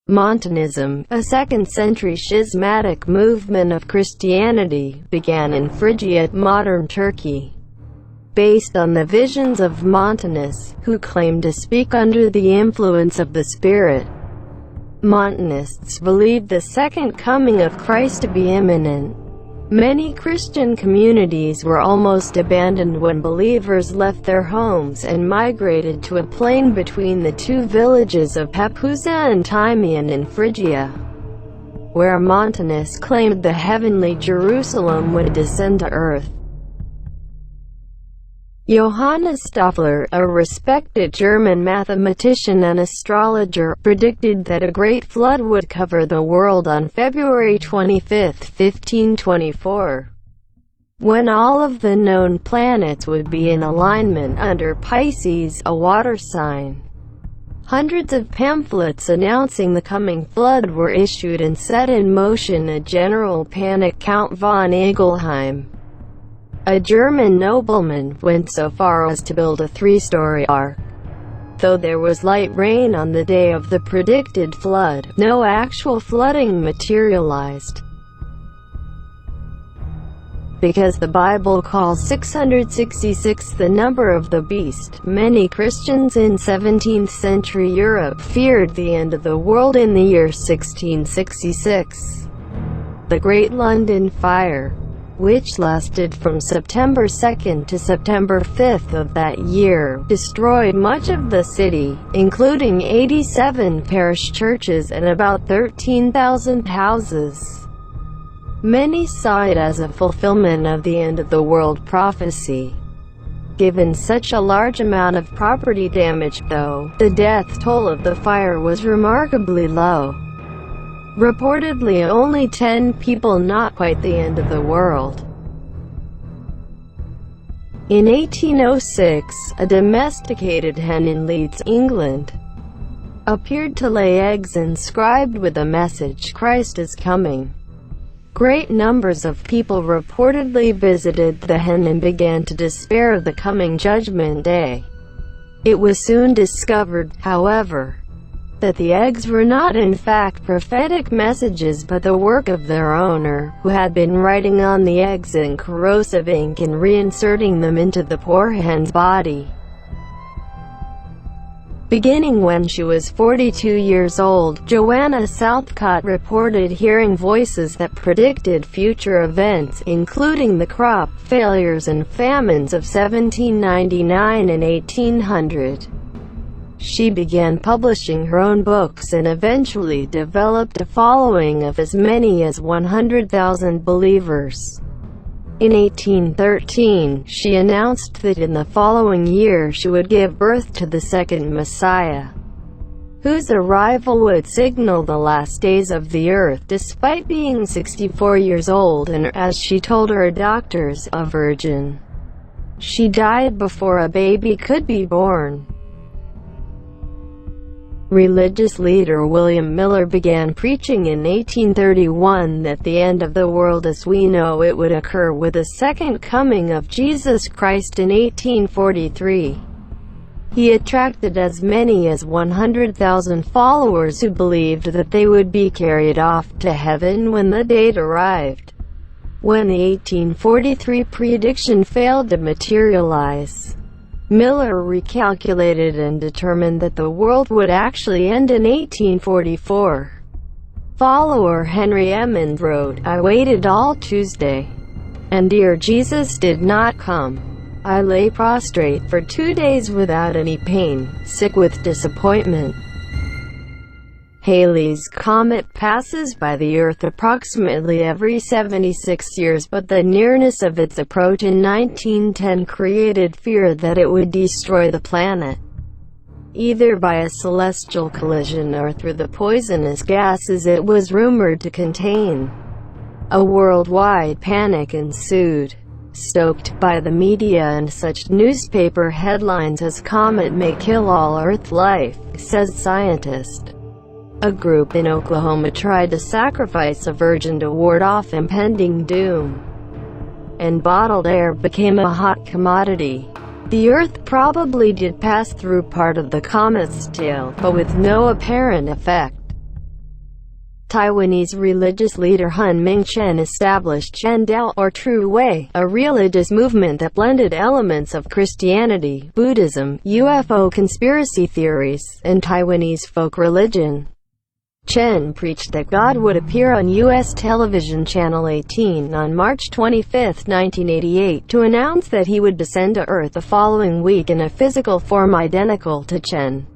Montanism, a 2nd-century schismatic movement of Christianity, began in Phrygia, modern Turkey. Based on the visions of Montanus, who claimed to speak under the influence of the Spirit. Montanists believed the second coming of Christ to be imminent. Many Christian communities were almost abandoned when believers left their homes and migrated to a plain between the two villages of Papusa and Timian in Phrygia, where Montanus claimed the heavenly Jerusalem would descend to earth. Johannes Stoffler, a respected German mathematician and astrologer, predicted that a great flood would cover the world on February 25, 1524, when all of the known planets would be in alignment under Pisces, a water sign. Hundreds of pamphlets announcing the coming flood were issued and set in motion a general panic. Count von Egelheim, a German nobleman, went so far as to build a 3-story ark. Though there was light rain on the day of the predicted flood, no actual flooding materialized. Because the Bible calls 666 the number of the beast, many Christians in 17th-century Europe feared the end of the world in the year 1666. The Great London Fire, which lasted from September 2 to September 5 of that year, destroyed much of the city, including 87 parish churches and about 13,000 houses. Many saw it as a fulfillment of the end of the world prophecy. Given such a large amount of property damage, though, the death toll of the fire was remarkably low. Reportedly only 10 people, not quite the end of the world. In 1806, a domesticated hen in Leeds, England, appeared to lay eggs inscribed with the message, "Christ is coming." Great numbers of people reportedly visited the hen and began to despair of the coming judgment day. It was soon discovered, however, that the eggs were not in fact prophetic messages but the work of their owner, who had been writing on the eggs in corrosive ink and reinserting them into the poor hen's body. Beginning when she was 42 years old, Joanna Southcott reported hearing voices that predicted future events, including the crop failures and famines of 1799 and 1800. She began publishing her own books and eventually developed a following of as many as 100,000 believers. In 1813, she announced that in the following year she would give birth to the second Messiah, whose arrival would signal the last days of the earth. Despite being 64 years old and, as she told her doctors, a virgin, she died before a baby could be born. Religious leader William Miller began preaching in 1831 that the end of the world as we know it would occur with the second coming of Jesus Christ in 1843. He attracted as many as 100,000 followers who believed that they would be carried off to heaven when the date arrived. When the 1843 prediction failed to materialize, Miller recalculated and determined that the world would actually end in 1844. Follower Henry Emmons wrote, "I waited all Tuesday, and dear Jesus did not come. I lay prostrate for 2 days without any pain, sick with disappointment." Halley's Comet passes by the Earth approximately every 76 years, but the nearness of its approach in 1910 created fear that it would destroy the planet, either by a celestial collision or through the poisonous gases it was rumored to contain. A worldwide panic ensued, stoked by the media and such newspaper headlines as "Comet may kill all Earth life," says scientist. A group in Oklahoma tried to sacrifice a virgin to ward off impending doom, and bottled air became a hot commodity. The Earth probably did pass through part of the comet's tail, but with no apparent effect. Taiwanese religious leader Hun Ming-chen established Chen Dao, or True Way, a religious movement that blended elements of Christianity, Buddhism, UFO conspiracy theories, and Taiwanese folk religion. Chen preached that God would appear on U.S. television Channel 18 on March 25, 1988, to announce that he would descend to Earth the following week in a physical form identical to Chen.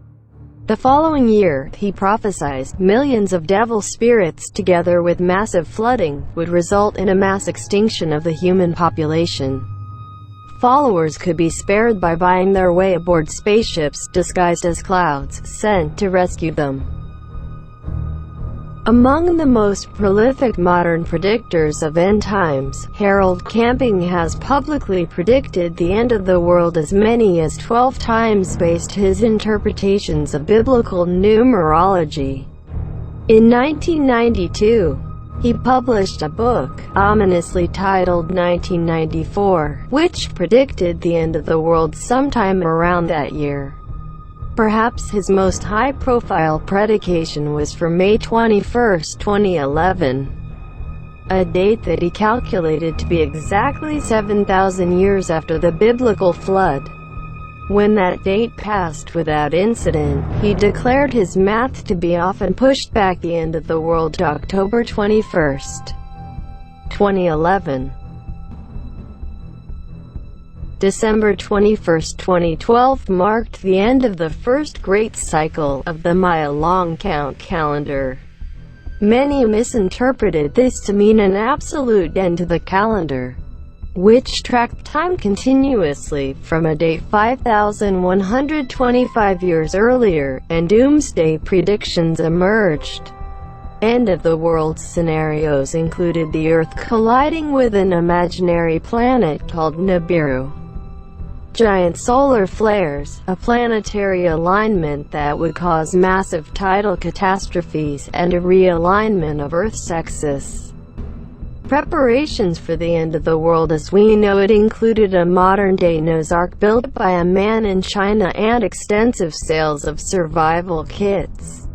The following year, he prophesied, millions of devil spirits, together with massive flooding, would result in a mass extinction of the human population. Followers could be spared by buying their way aboard spaceships, disguised as clouds, sent to rescue them. Among the most prolific modern predictors of end times, Harold Camping has publicly predicted the end of the world as many as 12 times based his interpretations of biblical numerology. In 1992, he published a book, ominously titled 1994, which predicted the end of the world sometime around that year. Perhaps his most high-profile prediction was for May 21, 2011, a date that he calculated to be exactly 7,000 years after the biblical flood. When that date passed without incident, he declared his math to be off and pushed back the end of the world to October 21, 2011. December 21, 2012 marked the end of the first great cycle of the Maya long count calendar. Many misinterpreted this to mean an absolute end to the calendar, which tracked time continuously from a date 5,125 years earlier, and Doomsday predictions emerged. End of the world scenarios included the Earth colliding with an imaginary planet called Nibiru, giant solar flares, a planetary alignment that would cause massive tidal catastrophes, and a realignment of Earth's axis. Preparations for the end of the world as we know it included a modern-day Noah's Ark built by a man in China and extensive sales of survival kits.